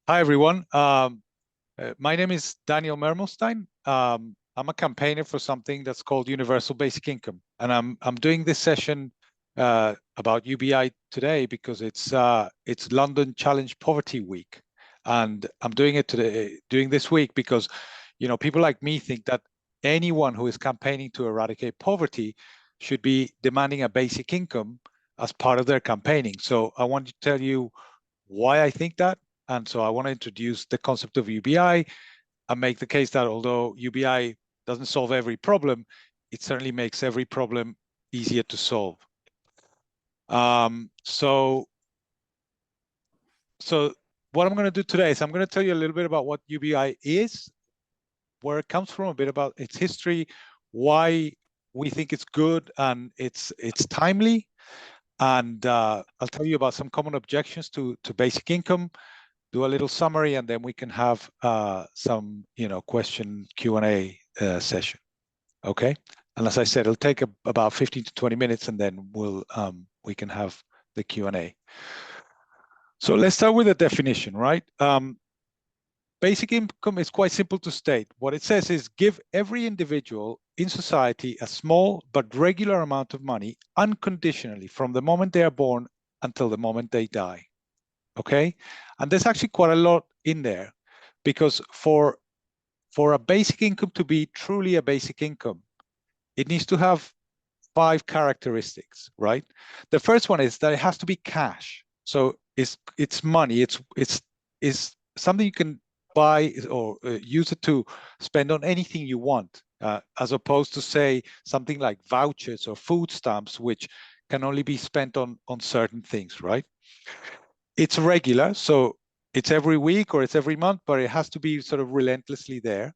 Hi, everyone. My name is Daniel Mermelstein. I'm a campaigner for something that's called Universal Basic Income, and I'm doing this session about UBI today because it's London Challenge Poverty Week, and I'm doing it doing this week because people like me think that anyone who is campaigning to eradicate poverty should be demanding a basic income as part of their campaigning. So I want to tell you why I think that. And so I want to introduce the concept of UBI and make the case that although UBI doesn't solve every problem, it certainly makes every problem easier to solve. So what I'm going to do today is I'm going to tell you a little bit about what UBI is, where it comes from, a bit about its history, why we think it's good and it's timely. And I'll tell you about some common objections to basic income, do a little summary, and then we can have some, question Q&A session. Okay. And as I said, it'll take about 15 to 20 minutes, and then we can have the Q&A. So let's start with a definition, right? Basic income is quite simple to state. What it says is give every individual in society a small but regular amount of money unconditionally from the moment they are born until the moment they die. Okay, and there's actually quite a lot in there, because for a basic income to be truly a basic income, it needs to have 5 characteristics, right? The first one is that it has to be cash. So it's money. It's something you can buy or use it to spend on anything you want, as opposed to, say, something like vouchers or food stamps, which can only be spent on certain things, right? It's regular, so it's every week or it's every month, but it has to be sort of relentlessly there.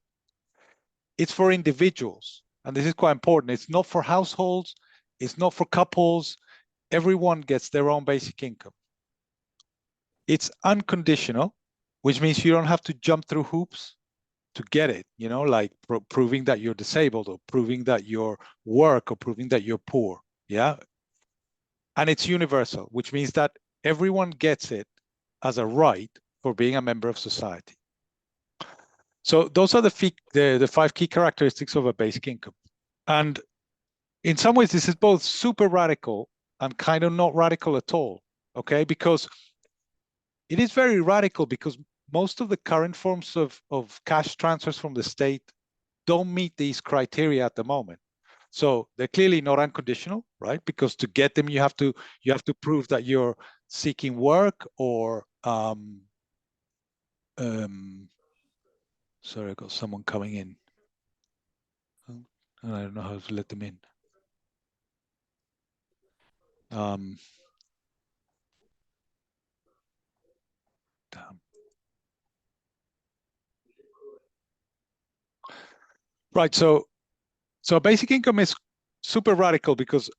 It's for individuals, and this is quite important. It's not for households. It's not for couples. Everyone gets their own basic income. It's unconditional, which means you don't have to jump through hoops to get it, like proving that you're disabled or proving that you're work or proving that you're poor. Yeah. And it's universal, which means that everyone gets it as a right for being a member of society. So those are the 5 key characteristics of a basic income. And in some ways, this is both super radical and kind of not radical at all, okay? Because it is very radical, because most of the current forms of cash transfers from the state don't meet these criteria at the moment. So they're clearly not unconditional, right? Because to get them, you have to prove that you're seeking work or sorry, I got someone coming in. I don't know how to let them in. Damn. Right. So basic income is super radical because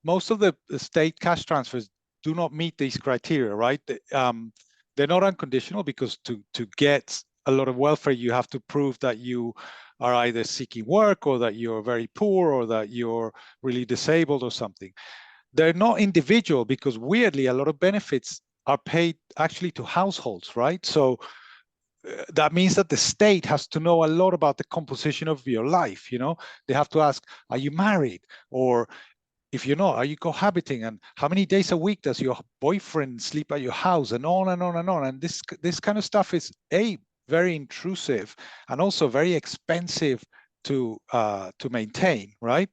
most of the state cash transfers do not meet these criteria, right? They're not unconditional, because to get a lot of welfare, you have to prove that you are either seeking work or that you're very poor or that you're really disabled or something. They're not individual, because weirdly, a lot of benefits are paid actually to households, right? So that means that the state has to know a lot about the composition of your life. They have to ask, are you married? Or if you're not, are you cohabiting? And how many days a week does your boyfriend sleep at your house? And on and on and on. And this kind of stuff is very intrusive and also very expensive to maintain, right?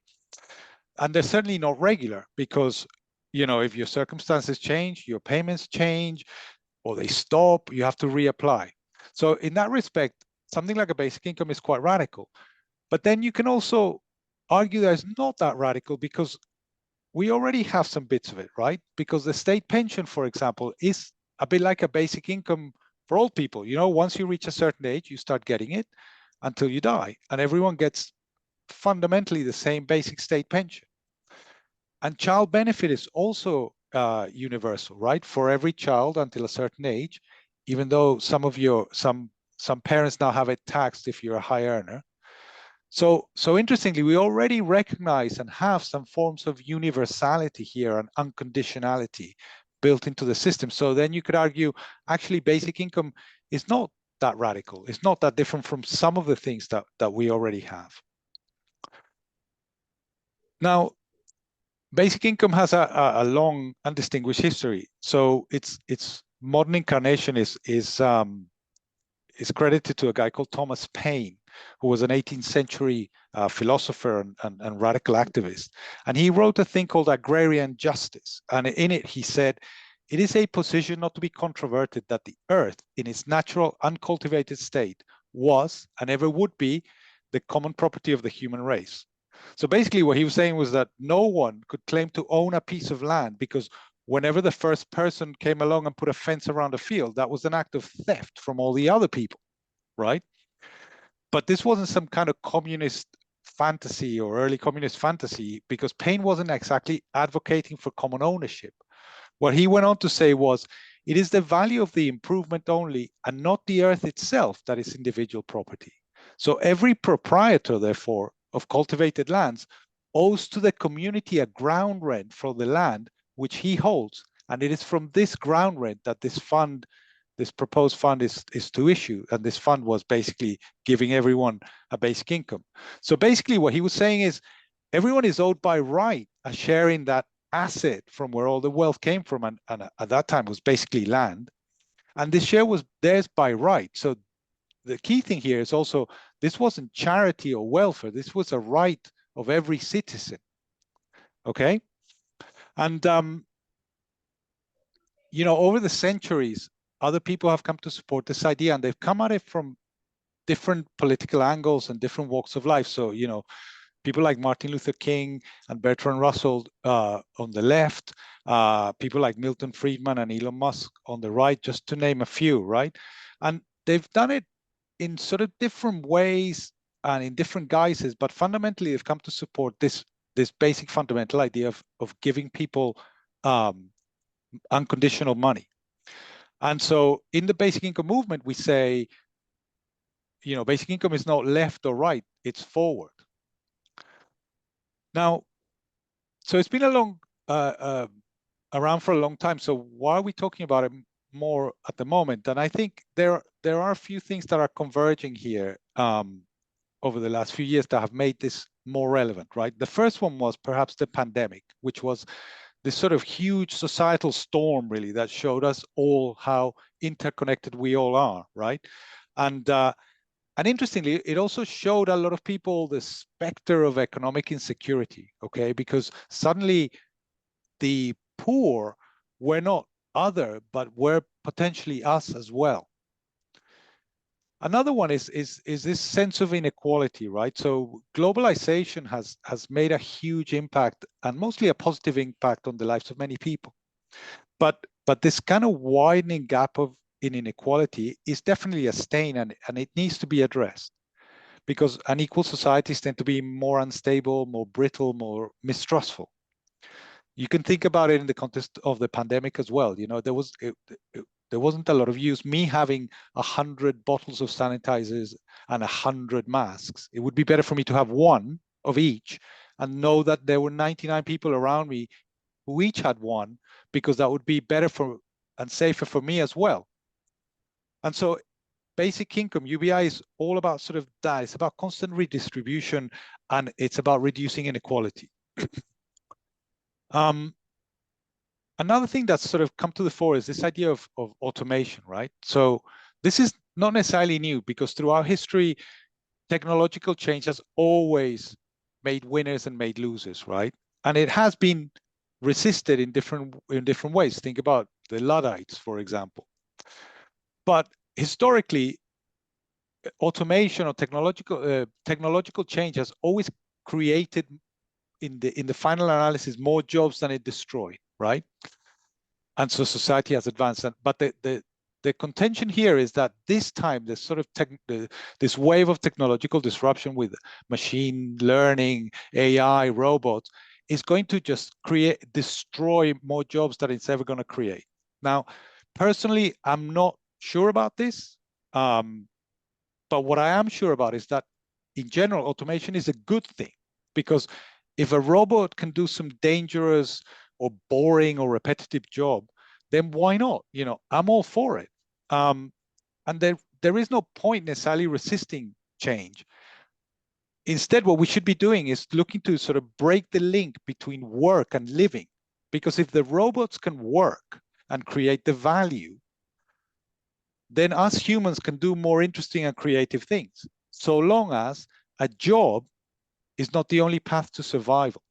And they're certainly not regular, because if your circumstances change, your payments change, or they stop, you have to reapply. So in that respect, something like a basic income is quite radical. But then you can also argue that it's not that radical, because we already have some bits of it, right? Because the state pension, for example, is a bit like a basic income for all people. Once you reach a certain age, you start getting it until you die. And everyone gets fundamentally the same basic state pension. And child benefit is also universal, right? For every child until a certain age, even though some parents now have it taxed if you're a high earner. So interestingly, we already recognize and have some forms of universality here and unconditionality, built into the system. So then you could argue, actually, basic income is not that radical. It's not that different from some of the things that we already have. Now, basic income has a long and distinguished history. So its modern incarnation is credited to a guy called Thomas Paine, who was an 18th century philosopher and radical activist. And he wrote a thing called agrarian justice. And in it, he said, it is a position not to be controverted that the earth in its natural uncultivated state was and ever would be the common property of the human race. So basically what he was saying was that no one could claim to own a piece of land because whenever the first person came along and put a fence around a field, that was an act of theft from all the other people, right? But this wasn't some kind of communist fantasy or early communist fantasy, because Paine wasn't exactly advocating for common ownership. What he went on to say was, it is the value of the improvement only and not the earth itself that is individual property. So every proprietor, therefore, of cultivated lands owes to the community a ground rent for the land which he holds. And it is from this ground rent that this fund, this proposed fund is to issue. And this fund was basically giving everyone a basic income. So basically what he was saying is everyone is owed by right a share in that asset from where all the wealth came from. And at that time was basically land. And this share was theirs by right. So the key thing here is also, this wasn't charity or welfare. This was a right of every citizen. Okay. And, you know, over the centuries, other people have come to support this idea, and they've come at it from different political angles and different walks of life. So, you know, people like Martin Luther King and Bertrand Russell on the left, people like Milton Friedman and Elon Musk on the right, just to name a few, right? And they've done it in sort of different ways and in different guises, but fundamentally they've come to support this basic fundamental idea of giving people unconditional money. And so in the basic income movement, we say, you know, basic income is not left or right, it's forward. Now, so it's been a long, around for a long time. So why are we talking about it more at the moment? And I think there are a few things that are converging here over the last few years that have made this more relevant, right? The first one was perhaps the pandemic, which was this sort of huge societal storm, really, that showed us all how interconnected we all are, right? And interestingly, it also showed a lot of people the specter of economic insecurity, okay? Because suddenly the poor were not other, but were potentially us as well. Another one is this sense of inequality, right? So globalization has made a huge impact, and mostly a positive impact, on the lives of many people. But this kind of widening gap in inequality is definitely a stain, and it needs to be addressed, because unequal societies tend to be more unstable, more brittle, more mistrustful. You can think about it in the context of the pandemic as well. You know, there wasn't a lot of use me having 100 bottles of sanitizers and 100 masks. It would be better for me to have one of each and know that there were 99 people around me who each had one, because that would be better for and safer for me as well. And so basic income, UBI, is all about sort of that. It's about constant redistribution, and it's about reducing inequality. Another thing that's sort of come to the fore is this idea of automation, right? So this is not necessarily new, because throughout history, technological change has always made winners and made losers, right? And it has been resisted in different ways. Think about the Luddites, for example. But historically, automation or technological change has always created, in the final analysis, more jobs than it destroyed, right? And so society has advanced. But the contention here is that this time, this sort of this wave of technological disruption with machine learning, AI, robots, is going to just destroy more jobs than it's ever going to create. Now, personally, I'm not sure about this. But what I am sure about is that, in general, automation is a good thing, because if a robot can do some dangerous or boring or repetitive job, then why not? You know, I'm all for it. And there is no point necessarily resisting change. Instead, what we should be doing is looking to sort of break the link between work and living. Because if the robots can work and create the value, then us humans can do more interesting and creative things, so long as a job is not the only path to survival.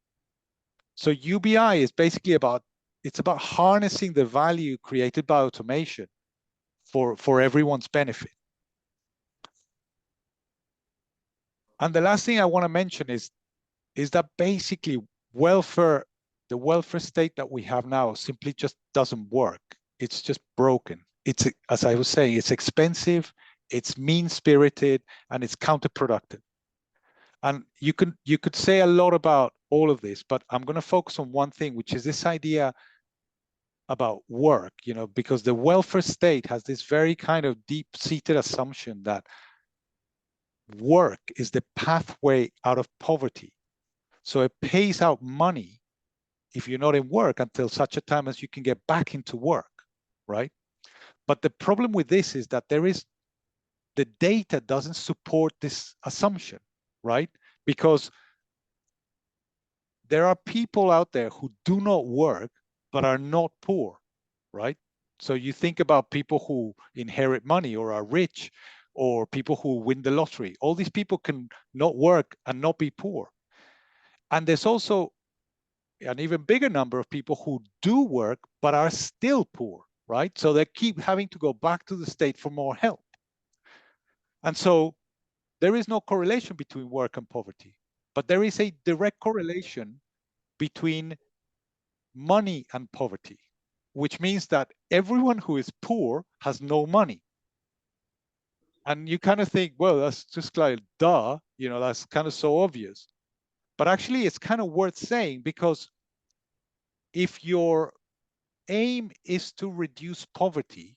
So UBI is basically it's about harnessing the value created by automation for everyone's benefit. And the last thing I want to mention is that basically the welfare state that we have now simply just doesn't work. It's just broken. It's, as I was saying, it's expensive, it's mean-spirited, and it's counterproductive. And you could say a lot about all of this, but I'm going to focus on one thing, which is this idea about work, you know, because the welfare state has this very kind of deep-seated assumption that work is the pathway out of poverty. So it pays out money if you're not in work until such a time as you can get back into work, right? But the problem with this is that the data doesn't support this assumption, right? Because there are people out there who do not work, but are not poor, right? So you think about people who inherit money or are rich, or people who win the lottery. All these people can not work and not be poor. And there's also an even bigger number of people who do work, but are still poor, right? So they keep having to go back to the state for more help. And so there is no correlation between work and poverty, but there is a direct correlation between money and poverty, which means that everyone who is poor has no money. And you kind of think, well, that's just like, duh, you know, that's kind of so obvious. But actually, it's kind of worth saying, because if your aim is to reduce poverty,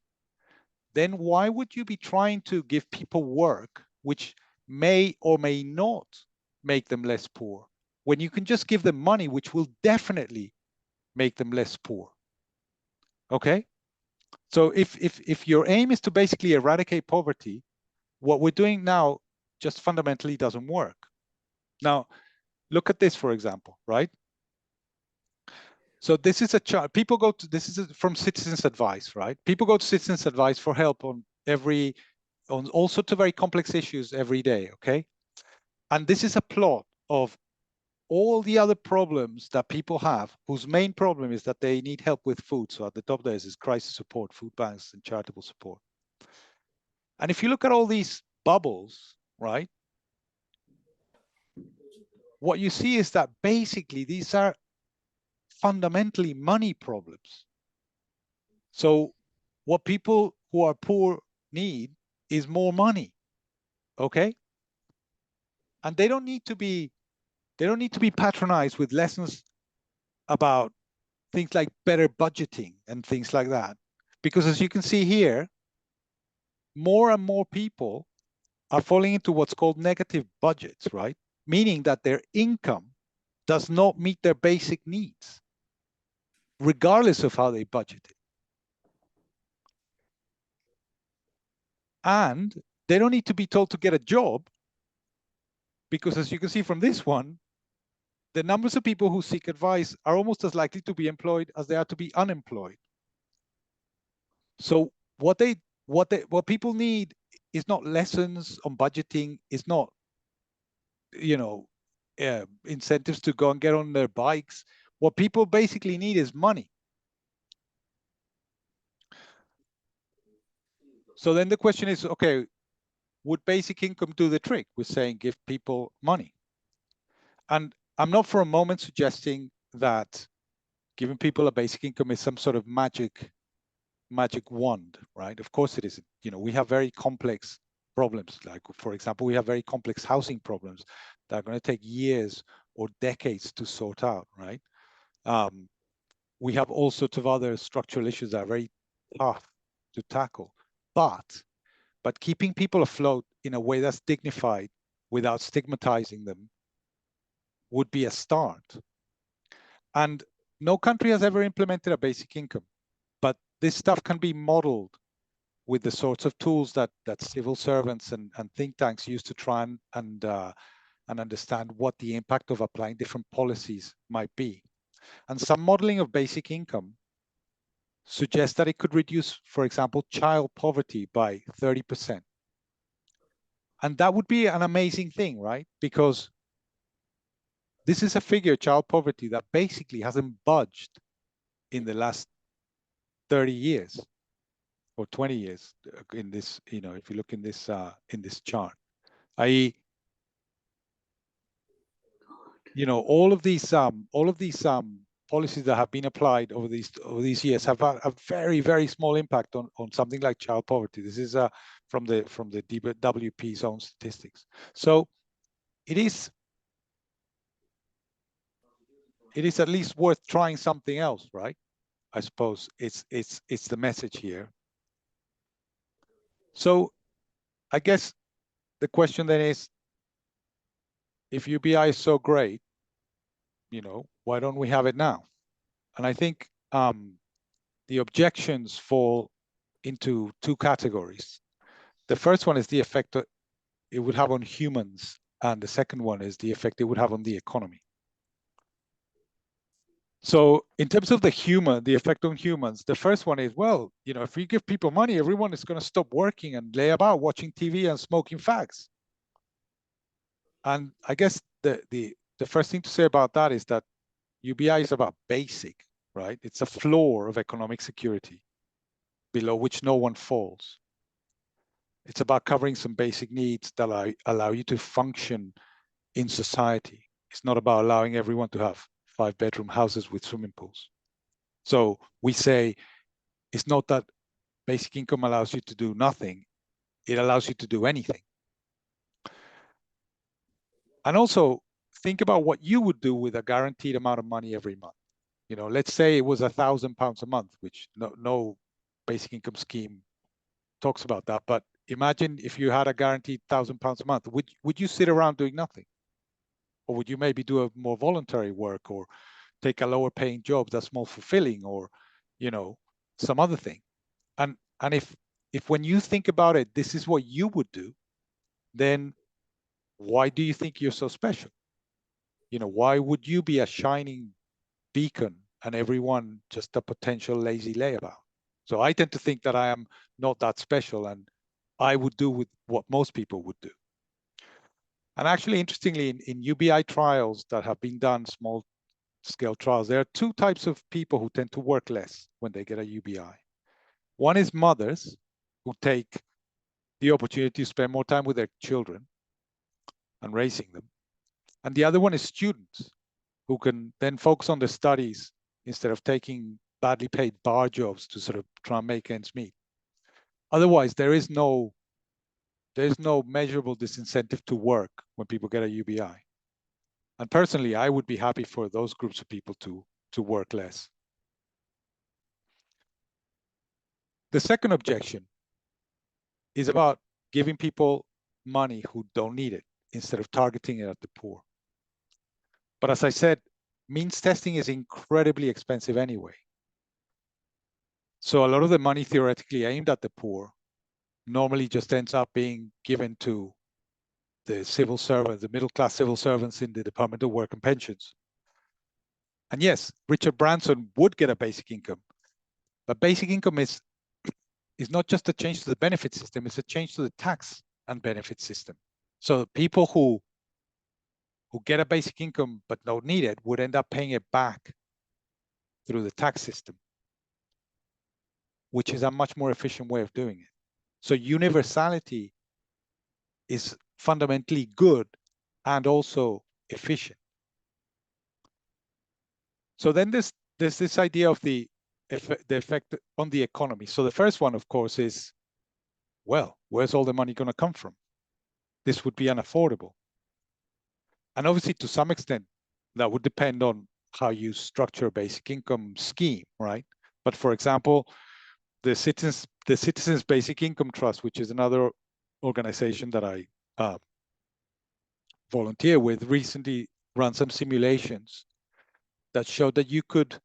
then why would you be trying to give people work which may or may not make them less poor, when you can just give them money which will definitely make them less poor? Okay? So if your aim is to basically eradicate poverty, what we're doing now just fundamentally doesn't work. Now, look at this, for example, right? So this is a chart. People go to, this is from Citizens Advice, right? People go to Citizens Advice for help on all sorts of very complex issues every day, okay? And this is a plot of all the other problems that people have, whose main problem is that they need help with food. So at the top there is crisis support, food banks, and charitable support. And if you look at all these bubbles, right, what you see is that basically these are fundamentally money problems. So what people who are poor need is more money, okay? And they don't need to be patronized with lessons about things like better budgeting and things like that. Because as you can see here, more and more people are falling into what's called negative budgets, right? Meaning that their income does not meet their basic needs, regardless of how they budget it. And they don't need to be told to get a job, because as you can see from this one, the numbers of people who seek advice are almost as likely to be employed as they are to be unemployed. So what people need is not lessons on budgeting, is not, you know, incentives to go and get on their bikes. What people basically need is money. So then the question is, okay, would basic income do the trick? We're saying give people money. And I'm not for a moment suggesting that giving people a basic income is some sort of magic wand, right? Of course it isn't. You know, we have very complex problems. Like, for example, we have very complex housing problems that are going to take years or decades to sort out, right? We have all sorts of other structural issues that are very tough to tackle. But keeping people afloat in a way that's dignified without stigmatizing them would be a start. And no country has ever implemented a basic income. But this stuff can be modeled with the sorts of tools that civil servants and think tanks use to try and understand what the impact of applying different policies might be. And some modeling of basic income suggests that it could reduce, for example, child poverty by 30%. And that would be an amazing thing, right? Because this is a figure, child poverty, that basically hasn't budged in the last 30 years or 20 years in this, if you look in this chart, i.e., all of these policies that have been applied over these years have a very, very small impact on something like child poverty. This is from the WP's own statistics. So it is at least worth trying something else, right? I suppose it's the message here. So I guess the question then is, if UBI is so great, why don't we have it now? And I think the objections fall into two categories. The first one is the effect it would have on humans, and the second one is the effect it would have on the economy. So in terms of the effect on humans, the first one is, well, if we give people money, everyone is going to stop working and lay about watching TV and smoking fags. And I guess the first thing to say about that is that UBI is about basic, right? It's a floor of economic security below which no one falls. It's about covering some basic needs that allow you to function in society. It's not about allowing everyone to have 5-bedroom houses with swimming pools. So we say it's not that basic income allows you to do nothing. It allows you to do anything. And also think about what you would do with a guaranteed amount of money every month. Let's say it was £1,000 a month, which no basic income scheme talks about that. But imagine if you had a guaranteed £1,000 a month, would you sit around doing nothing? Or would you maybe do a more voluntary work, or take a lower paying job that's more fulfilling, or, some other thing? And if when you think about it, this is what you would do, then why do you think you're so special? Why would you be a shining beacon and everyone just a potential lazy layabout? So I tend to think that I am not that special, and I would do with what most people would do. And actually, interestingly, in UBI trials that have been done, small scale trials, there are two types of people who tend to work less when they get a UBI. One is mothers who take the opportunity to spend more time with their children and raising them. And the other one is students who can then focus on their studies instead of taking badly paid bar jobs to sort of try and make ends meet. Otherwise, there is no measurable disincentive to work when people get a UBI. And personally, I would be happy for those groups of people to work less. The second objection is about giving people money who don't need it instead of targeting it at the poor. But as I said, means testing is incredibly expensive anyway. So a lot of the money theoretically aimed at the poor normally just ends up being given to the civil servants, the middle-class civil servants in the Department of Work and Pensions. And yes, Richard Branson would get a basic income, but basic income is not just a change to the benefit system, it's a change to the tax and benefit system. So people who get a basic income but don't need it would end up paying it back through the tax system, which is a much more efficient way of doing it. So universality is fundamentally good and also efficient. So then there's this idea of the effect on the economy. So the first one, of course, is, well, where's all the money going to come from? This would be unaffordable. And obviously, to some extent, that would depend on how you structure a basic income scheme, right? But for example, the Citizens Basic Income Trust, which is another organization that I volunteer with, recently ran some simulations that showed that you could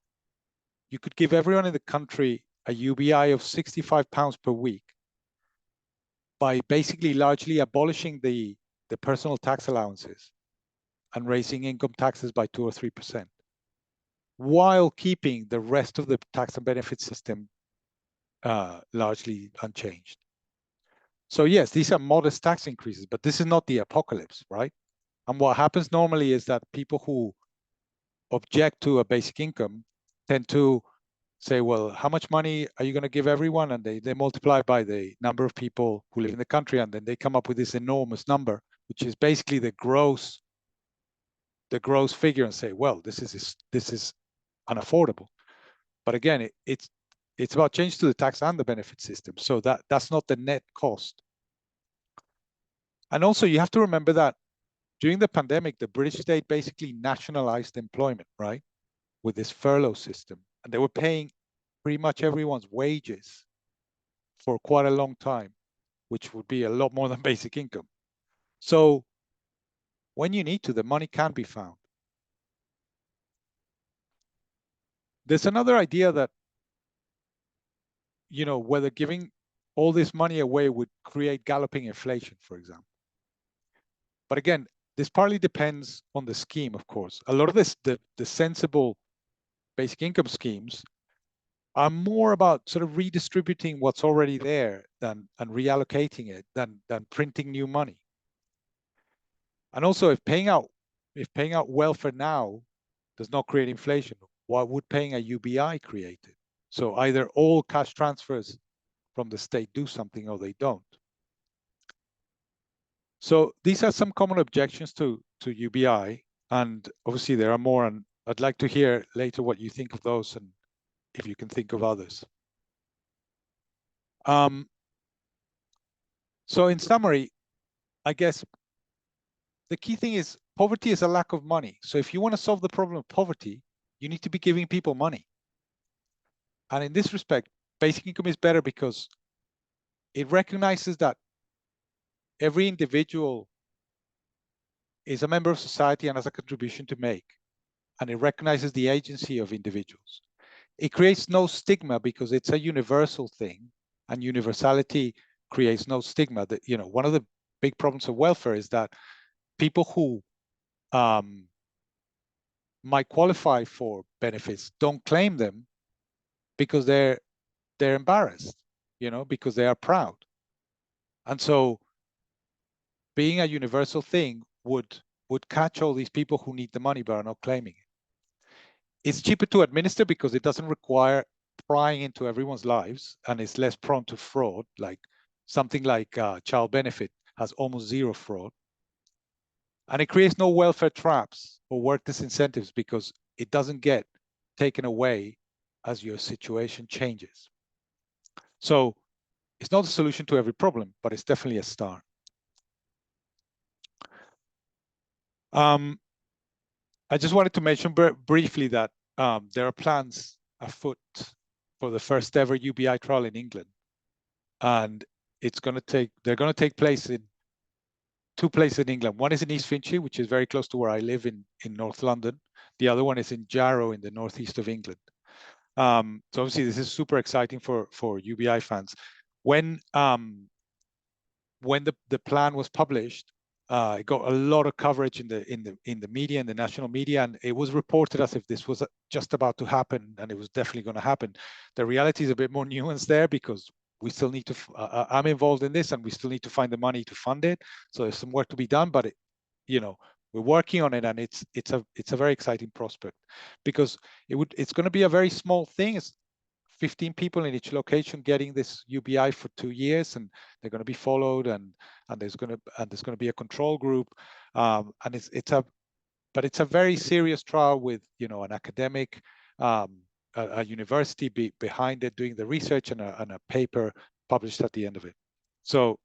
give everyone in the country a UBI of £65 per week by basically largely abolishing the personal tax allowances and raising income taxes by 2 or 3%, while keeping the rest of the tax and benefit system largely unchanged. So yes, these are modest tax increases, but this is not the apocalypse, right? And what happens normally is that people who object to a basic income tend to say, well, how much money are you going to give everyone? And they multiply by the number of people who live in the country, and then they come up with this enormous number, which is basically the gross figure, and say, well, this is unaffordable. But again, it's about change to the tax and the benefit system. So that's not the net cost. And also you have to remember that during the pandemic, the British state basically nationalized employment, right? With this furlough system. And they were paying pretty much everyone's wages for quite a long time, which would be a lot more than basic income. So when you need to, the money can be found. There's another idea that, you know, whether giving all this money away would create galloping inflation, for example. But again, this partly depends on the scheme, of course. A lot of this, the sensible basic income schemes are more about sort of redistributing what's already there and reallocating it than printing new money. And also, if paying out welfare now does not create inflation, why would paying a UBI create it? So either all cash transfers from the state do something or they don't. So these are some common objections to UBI, and obviously there are more, and I'd like to hear later what you think of those and if you can think of others. So in summary, I guess the key thing is poverty is a lack of money. So if you want to solve the problem of poverty, you need to be giving people money. And in this respect, basic income is better because it recognizes that every individual is a member of society and has a contribution to make. And it recognizes the agency of individuals. It creates no stigma because it's a universal thing, and universality creates no stigma. That, you know, one of the big problems of welfare is that people who might qualify for benefits don't claim them because they're embarrassed, you know, because they are proud. And so being a universal thing would catch all these people who need the money but are not claiming it. It's cheaper to administer because it doesn't require prying into everyone's lives, and it's less prone to fraud. Like something like child benefit has almost zero fraud. And it creates no welfare traps or work disincentives because it doesn't get taken away as your situation changes. So it's not a solution to every problem, but it's definitely a start. I just wanted to mention briefly that there are plans afoot for the first ever UBI trial in England. And they're going to take place in two places in England. One is in East Finchley, which is very close to where I live in North London. The other one is in Jarrow in the northeast of England. So obviously this is super exciting for UBI fans. When the plan was published, it got a lot of coverage in the media, in the national media, and it was reported as if this was just about to happen, and it was definitely going to happen. The reality is a bit more nuanced there because we still need to. I'm involved in this, and we still need to find the money to fund it. So there's some work to be done, but we're working on it, and it's a very exciting prospect because it's going to be a very small thing. It's 15 people in each location getting this UBI for 2 years, and they're going to be followed, and there's going to be a control group, and it's a very serious trial with an academic, a university behind it doing the research, and a paper published at the end of it. So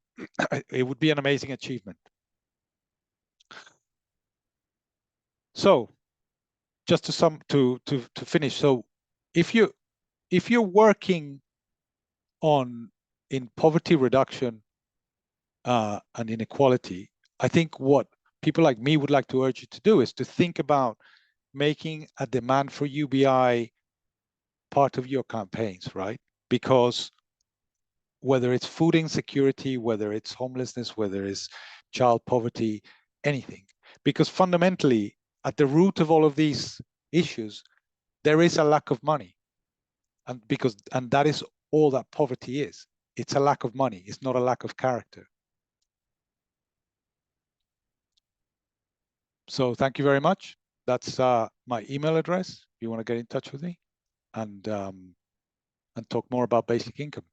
it would be an amazing achievement. So just to finish, so if you're working in poverty reduction and inequality, I think what people like me would like to urge you to do is to think about making a demand for UBI part of your campaigns, right? because whether it's food insecurity, whether it's homelessness, whether it's child poverty, anything, because fundamentally at the root of all of these issues, there is a lack of money. And that is all that poverty is. It's a lack of money. It's not a lack of character. So thank you very much. That's my email address if you want to get in touch with me and talk more about basic income.